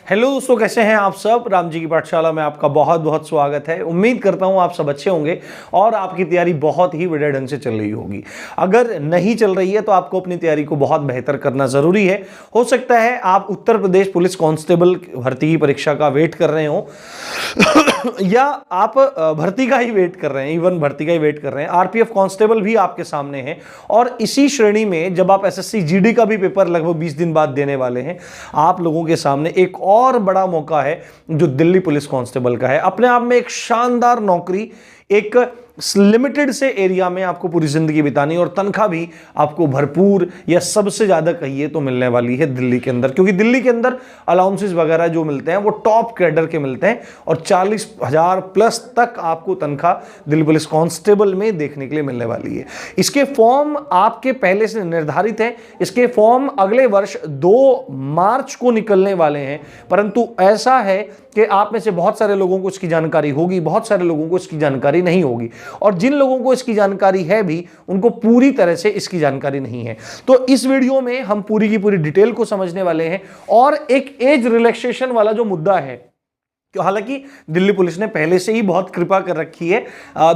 Hello दोस्तों, कैसे हैं आप सब। राम जी की पाठशाला में आपका बहुत बहुत स्वागत है। उम्मीद करता हूं आप सब अच्छे होंगे और आपकी तैयारी बहुत ही बढ़िया ढंग से चल रही होगी। अगर नहीं चल रही है तो आपको अपनी तैयारी को बहुत बेहतर करना जरूरी है। हो सकता है आप उत्तर प्रदेश पुलिस कांस्टेबल भर्ती की परीक्षा का वेट कर रहे हो या आप भर्ती का ही वेट कर रहे हैं, इवन भर्ती का ही वेट कर रहे हैं। आरपीएफ कांस्टेबल भी आपके सामने है और इसी श्रेणी में जब आप एसएससी जीडी का भी पेपर लगभग 20 दिन बाद देने वाले हैं, आप लोगों के सामने एक और बड़ा मौका है जो दिल्ली पुलिस कांस्टेबल का है। अपने आप में एक शानदार नौकरी, एक लिमिटेड से एरिया में आपको पूरी जिंदगी बितानी और तनख्वाह भी आपको भरपूर या सबसे ज्यादा कहिए तो मिलने वाली है दिल्ली के अंदर, क्योंकि दिल्ली के अंदर अलाउंसेस वगैरह जो मिलते हैं वो टॉप कैडर के मिलते हैं और 40,000 प्लस तक आपको तनख्वाह दिल्ली पुलिस कांस्टेबल में देखने के लिए मिलने वाली है। इसके फॉर्म आपके पहले से निर्धारित है। इसके फॉर्म अगले वर्ष 2 मार्च को निकलने वाले हैं, परंतु ऐसा है कि आप में से बहुत सारे लोगों को इसकी जानकारी होगी, बहुत सारे लोगों को इसकी जानकारी नहीं होगी और जिन लोगों को इसकी जानकारी है भी उनको पूरी तरह से इसकी जानकारी नहीं है। तो इस वीडियो में हम पूरी की पूरी डिटेल को समझने वाले हैं और एक एज रिलैक्सेशन वाला जो मुद्दा है, हालांकि दिल्ली पुलिस ने पहले से ही बहुत कृपा कर रखी है।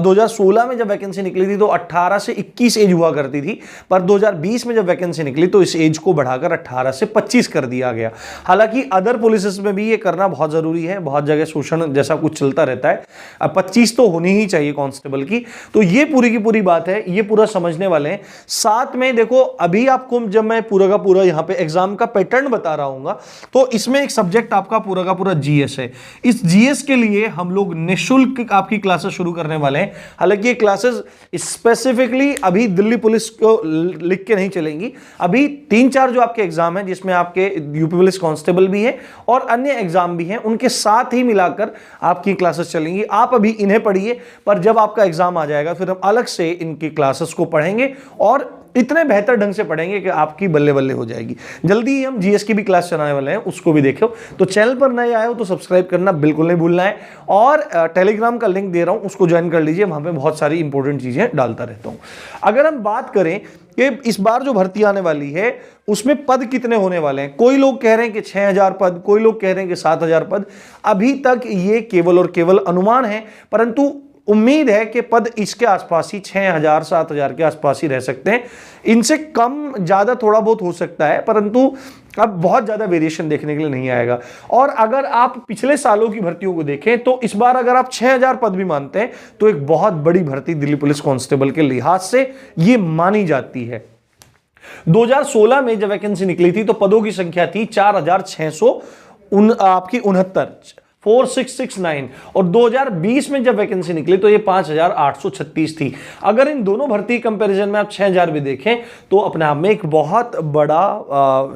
2016 में जब वैकेंसी निकली थी तो 18 से 21 एज हुआ करती थी, पर 2020 में जब वैकेंसी निकली तो इस एज को बढ़ाकर 18 से 25 कर दिया गया। हालांकि अदर पुलिस में भी ये करना बहुत जरूरी है, बहुत जगह शोषण जैसा कुछ चलता रहता है। 25 तो होनी ही चाहिए कांस्टेबल की। तो ये पूरी की पूरी बात है, ये पूरा समझने वाले हैं। साथ में देखो, अभी आपको जब मैं पूरा का पूरा यहाँ पे एग्जाम का पैटर्न बता रहा हूँ तो इसमें एक सब्जेक्ट आपका पूरा का पूरा जीएस है। इस जीएस के लिए हम लोग निःशुल्क आपकी क्लासेस शुरू करने वाले हैं। हालांकि ये क्लासेस स्पेसिफिकली अभी दिल्ली पुलिस को लिख के नहीं चलेंगी। अभी 3-4 जो आपके एग्जाम हैं, जिसमें आपके यूपी पुलिस कांस्टेबल भी है और अन्य एग्जाम भी हैं, उनके साथ ही मिलाकर आपकी क्लासेस चलेंगी। आप अभी इन्हें पढ़िए, पर जब आपका एग्जाम आ जाएगा फिर हम अलग से इनकी क्लासेस को पढ़ेंगे और इतने बेहतर ढंग से पढ़ेंगे कि आपकी बल्ले बल्ले हो जाएगी। जल्दी ही हम जीएस की भी क्लास चलाने वाले हैं, उसको भी देखो। तो चैनल पर नए आए हो तो सब्सक्राइब करना बिल्कुल नहीं भूलना है और टेलीग्राम का लिंक दे रहा हूं, उसको ज्वाइन कर लीजिए। वहां पे बहुत सारी इंपॉर्टेंट चीजें डालता रहता हूं। अगर हम बात करें कि इस बार जो भर्ती आने वाली है उसमें पद कितने होने वाले हैं, कोई लोग कह रहे हैं कि 6,000 पद, कोई लोग कह रहे हैं कि 7,000 पद। अभी तक ये केवल और केवल अनुमान है, परंतु उम्मीद है कि पद इसके आसपास ही 6,000 7,000 के आसपास ही रह सकते हैं। इनसे कम ज्यादा थोड़ा बहुत हो सकता है, परंतु अब बहुत ज्यादा वेरिएशन देखने के लिए नहीं आएगा। और अगर आप पिछले सालों की भर्तियों को देखें तो इस बार अगर आप 6,000 पद भी मानते हैं तो एक बहुत बड़ी भर्ती दिल्ली पुलिस कांस्टेबल के लिहाज से ये मानी जाती है। 2016 में जब वैकेंसी निकली थी तो पदों की संख्या थी 4,669 4669 और 2020 में जब वैकेंसी निकली तो ये 5,836 थी। अगर इन दोनों भर्ती कंपैरिजन में आप 6,000 भी देखें तो अपने आप में एक बहुत बड़ा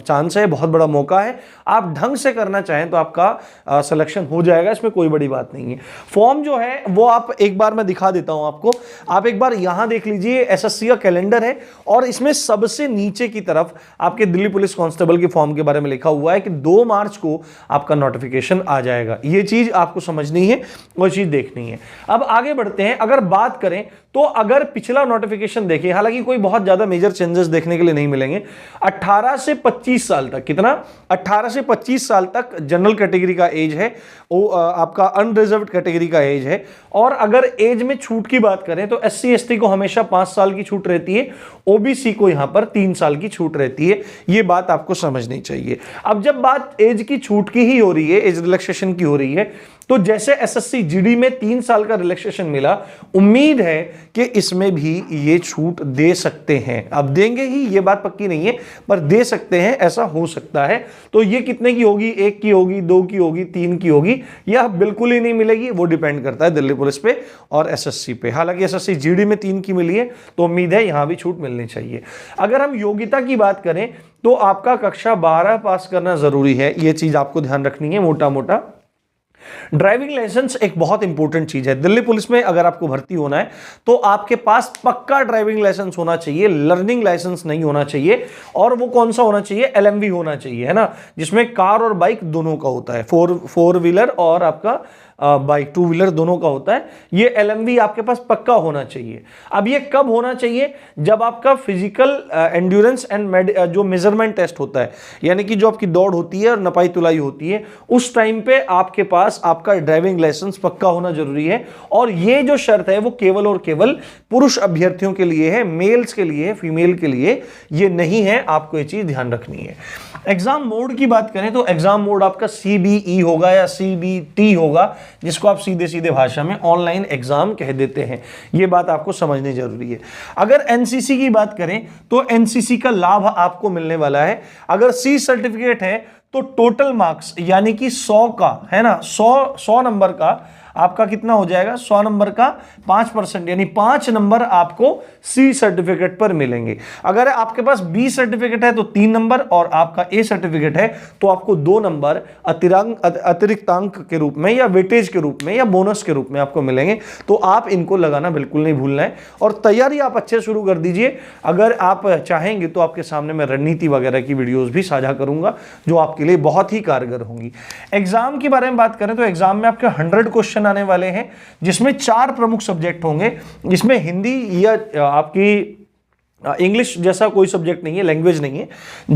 चांस है, बहुत बड़ा मौका है। आप ढंग से करना चाहें तो आपका सिलेक्शन हो जाएगा, इसमें कोई बड़ी बात नहीं है। फॉर्म जो है वो आप एक बार मैं दिखा देता हूं आपको। आप एक बार यहां देख लीजिए, एसएससी का कैलेंडर है और इसमें सबसे नीचे की तरफ आपके दिल्ली पुलिस कांस्टेबल के फॉर्म के बारे में लिखा हुआ है कि 2 मार्च को आपका नोटिफिकेशन आ जाएगा। ये चीज आपको समझनी है, वो चीज देखनी है। अब आगे बढ़ते हैं। अगर बात करें तो अगर पिछला नोटिफिकेशन देखें, हालांकि कोई बहुत ज्यादा मेजर चेंजेस देखने के लिए नहीं मिलेंगे। 18 से 25 साल तक, कितना 18 से 25 साल तक जनरल कैटेगरी का एज है, वो आपका अनरिजर्व्ड कैटेगरी का एज है। और अगर एज में छूट की बात करें तो एससी एसटी को हमेशा 5 साल की छूट रहती है, ओबीसी को यहां पर 3 साल की छूट रहती है। यह बात आपको समझनी चाहिए। अब जब बात एज की छूट की ही हो रही है, एज रिलैक्सेशन की हो रही है, तो जैसे एसएससी जीडी में 3 साल का रिलैक्सेशन मिला, उम्मीद है कि इसमें भी ये छूट दे सकते हैं। अब देंगे ही, ये बात पक्की नहीं है, पर दे सकते हैं, ऐसा हो सकता है। तो ये कितने की होगी, 1 की होगी, 2 की होगी, 3 की होगी, या बिल्कुल ही नहीं मिलेगी, वो डिपेंड करता है दिल्ली पुलिस पे और एसएससी पे। हालांकि एसएससी जीडी में 3 की मिली है तो उम्मीद है यहां भी छूट मिलनी चाहिए। अगर हम योग्यता की बात करें तो आपका कक्षा 12 पास करना जरूरी है, यह चीज आपको ध्यान रखनी है मोटा मोटा। ड्राइविंग लाइसेंस एक बहुत इंपॉर्टेंट चीज है। दिल्ली पुलिस में अगर आपको भर्ती होना है तो आपके पास पक्का ड्राइविंग लाइसेंस होना चाहिए, लर्निंग लाइसेंस नहीं होना चाहिए। और वो कौन सा होना चाहिए? LMV होना चाहिए, है ना, जिसमें कार और बाइक दोनों का होता है, फोर व्हीलर और आपका बाइक 2 व्हीलर दोनों का होता है। ये LMV आपके पास पक्का होना चाहिए। अब ये कब होना चाहिए? जब आपका फिजिकल एंड्योरेंस एंड जो मेजरमेंट टेस्ट होता है, यानी कि जो आपकी दौड़ होती है और नपाई तुलाई होती है, उस टाइम पे आपके पास आपका ड्राइविंग लाइसेंस पक्का होना जरूरी है। और ये जो शर्त है वो केवल और केवल पुरुष अभ्यर्थियों के लिए है, मेल्स के लिए, फीमेल के लिए ये नहीं है। आपको ये चीज ध्यान रखनी है। एग्जाम मोड की बात करें तो एग्जाम मोड आपका CBE होगा या CBT होगा, जिसको आप सीधे सीधे भाषा में ऑनलाइन एग्जाम कह देते हैं। यह बात आपको समझनी जरूरी है। अगर NCC की बात करें तो NCC का लाभ आपको मिलने वाला है। अगर C सर्टिफिकेट है तो टोटल मार्क्स यानी कि 100 का, है ना, 100 नंबर का आपका कितना हो जाएगा? 100 नंबर का 5%, यानी 5 नंबर आपको C सर्टिफिकेट पर मिलेंगे। अगर आपके पास B सर्टिफिकेट है तो 3 नंबर, और आपका A सर्टिफिकेट है तो आपको 2 नंबर अतिरिक्त अंक के रूप में या वेटेज के रूप में या बोनस के रूप में आपको मिलेंगे। तो आप इनको लगाना बिल्कुल नहीं भूलना है और तैयारी आप अच्छे शुरू कर दीजिए। अगर आप चाहेंगे तो आपके सामने मैं रणनीति वगैरह की वीडियोस भी साझा करूंगा जो आपके लिए बहुत ही कारगर होंगी। एग्जाम के बारे में बात करें तो एग्जाम में आपके 100 क्वेश्चन आने वाले हैं, जिसमें 4 प्रमुख सब्जेक्ट होंगे। जिसमें हिंदी या आपकी इंग्लिश जैसा कोई सब्जेक्ट नहीं है, लैंग्वेज नहीं है।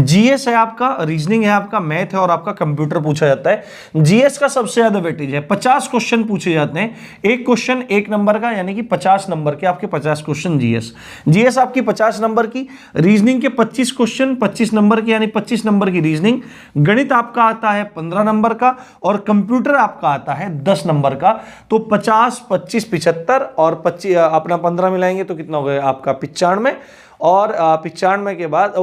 GS है आपका, रीजनिंग है आपका, मैथ है और आपका कंप्यूटर पूछा जाता है। GS का सबसे ज्यादा वेटेज है, 50 क्वेश्चन पूछे जाते हैं। एक क्वेश्चन 1 नंबर का, यानी कि 50 नंबर के आपके 50 क्वेश्चन GS आपकी 50 नंबर की। रीजनिंग के 25 क्वेश्चन 25 नंबर के, यानी 25 नंबर की रीजनिंग। गणित आपका आता है 15 नंबर का और कंप्यूटर आपका आता है 10 नंबर का। तो 50, 25, 75 और 25 अपना 15 मिलाएंगे तो कितना हो गया आपका 95, और 95 के बाद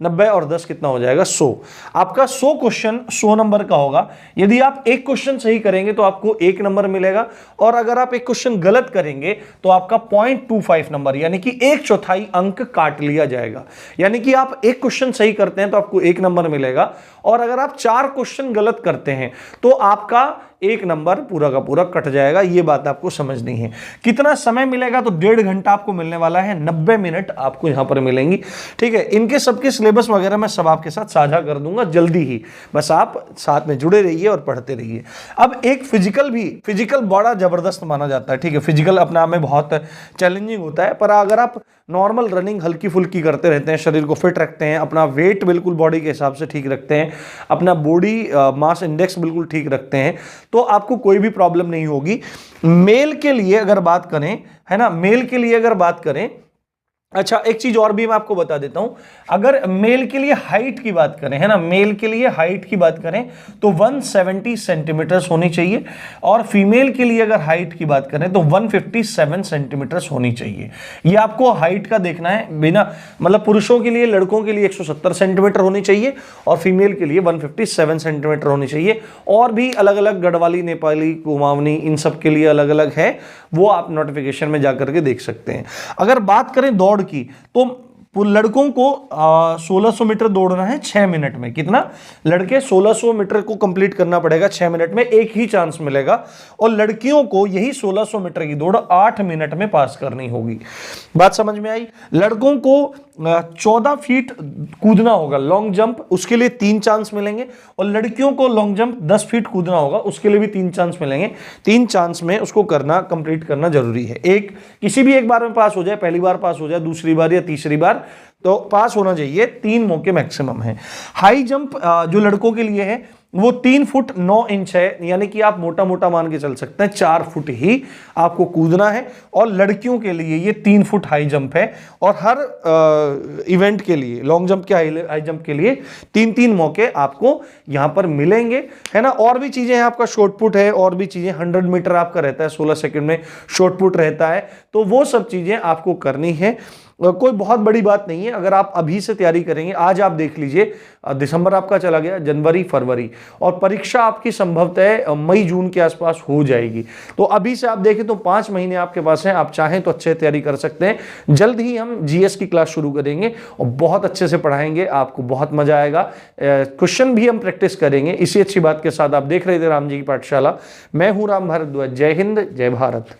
90 और 10 कितना हो जाएगा 100। आपका 100 क्वेश्चन 100 नंबर का होगा। यदि आप एक क्वेश्चन सही करेंगे तो आपको 1 नंबर मिलेगा, और अगर आप एक क्वेश्चन गलत करेंगे तो आपका 0.25 नंबर, यानी कि 1/4 अंक काट लिया जाएगा। यानी कि आप एक क्वेश्चन सही करते हैं तो आपको 1 नंबर मिलेगा, और अगर आप 4 क्वेश्चन गलत करते हैं तो आपका 1 नंबर पूरा का पूरा कट जाएगा। यह बात आपको समझनी है। कितना समय मिलेगा? तो 1.5 घंटा आपको मिलने वाला है, 90 मिनट आपको यहां पर मिलेंगी। ठीक है, इनके सबके सिलेबस वगैरह मैं सब आपके साथ साझा कर दूंगा जल्दी ही, बस आप साथ में जुड़े रहिए और पढ़ते रहिए। अब एक फिजिकल बड़ा जबरदस्त माना जाता है। ठीक है, फिजिकल अपने आप में बहुत चैलेंजिंग होता है, पर अगर आप नॉर्मल रनिंग हल्की फुल्की करते रहते हैं, शरीर को फिट रखते हैं, अपना वेट बिल्कुल बॉडी के हिसाब से ठीक रखते हैं, अपना बॉडी मास इंडेक्स बिल्कुल ठीक रखते हैं, तो आपको कोई भी प्रॉब्लम नहीं होगी। मेल के लिए अगर बात करें, है ना, मेल के लिए अगर बात करें, अच्छा एक चीज और भी मैं आपको बता देता हूं। अगर मेल के लिए हाइट की बात करें, है ना, मेल के लिए हाइट की बात करें तो 170 सेंटीमीटर होनी चाहिए, और फीमेल के लिए अगर हाइट की बात करें तो 157 सेंटीमीटर होनी चाहिए। ये आपको हाइट का देखना है, बिना मतलब पुरुषों के लिए, लड़कों के लिए 170 सेंटीमीटर होनी चाहिए और फीमेल के लिए 157 सेंटीमीटर होनी चाहिए। और भी अलग अलग गढ़वाली, नेपाली, कुमाऊनी, इन सब के लिए अलग अलग है, वो आप नोटिफिकेशन में जाकर के देख सकते हैं। अगर बात करें दौड़ की तो लड़कों को 1600 मीटर दौड़ना है 6 मिनट में। कितना? लड़के 1600 मीटर को कंप्लीट करना पड़ेगा 6 मिनट में, एक ही चांस मिलेगा। और लड़कियों को यही 1600 मीटर की दौड़ 8 मिनट में पास करनी होगी। बात समझ में आई? लड़कों को 14 फीट कूदना होगा लॉन्ग जंप, उसके लिए 3 चांस मिलेंगे, और लड़कियों को लॉन्ग जंप 10 फीट कूदना होगा, उसके लिए भी 3 चांस मिलेंगे। 3 चांस में उसको करना, कंप्लीट करना जरूरी है। किसी भी एक बार में पास हो जाए, पहली बार पास हो जाए, दूसरी बार या तीसरी बार, तो पास होना चाहिए। 3 मौके मैक्सिमम है। हाई जंप जो लड़कों के लिए है वो 3 फुट 9 इंच है, यानी कि आप मोटा मोटा मान के चल सकते हैं 4 फुट ही आपको कूदना है। और लड़कियों के लिए ये 3 फुट हाई जंप है, और हर इवेंट के लिए, लॉन्ग जंप के, हाई जंप के लिए 3-3 मौके आपको यहां पर मिलेंगे, है ना। और भी चीजें हैं, आपका शॉर्ट पुट है, और भी चीजें, 100 मीटर आपका रहता है, 16 सेकंड में शॉर्ट पुट रहता है, तो वो सब चीजें आपको करनी है। कोई बहुत बड़ी बात नहीं है। अगर आप अभी से तैयारी करेंगे, आज आप देख लीजिए, दिसंबर आपका चला गया, जनवरी, फरवरी, और परीक्षा आपकी संभवतः मई जून के आसपास हो जाएगी। तो अभी से आप देखें तो 5 महीने आपके पास हैं, आप चाहें तो अच्छे तैयारी कर सकते हैं। जल्द ही हम जीएस की क्लास शुरू करेंगे और बहुत अच्छे से पढ़ाएंगे, आपको बहुत मजा आएगा। क्वेश्चन भी हम प्रैक्टिस करेंगे। इसी अच्छी बात के साथ आप देख रहे थे राम जी की पाठशाला। मैं हूं राम भारद्वाज। जय हिंद, जय भारत।